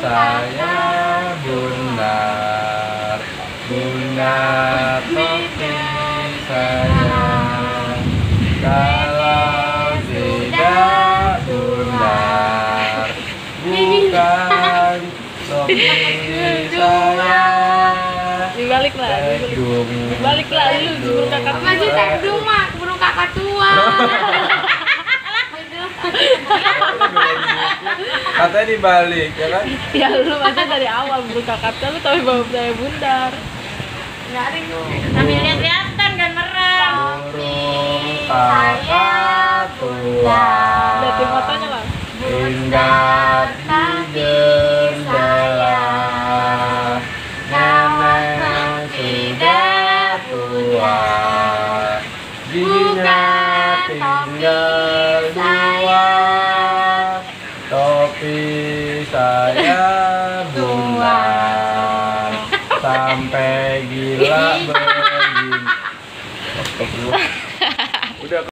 saya bundar, bundar topi saya. Kalau tidak bundar, bukan topi saya. Dibaliklah, dibaliklah lu burung kakak tua. Masih tandung mah, burung kakak tua. Katanya dibalik ya kan? Ya lu aja dari awal burung kakak tua, lu tahu bahwa saya bundar. Nggak ada lu. Sambil lihat-lihatan kan merah. Burung kakak tua, Liatin matanya lah. indah di jendela, nenek sudah tua, giginya tinggal dua, topi saya bundar, sampai gila begini. Udah.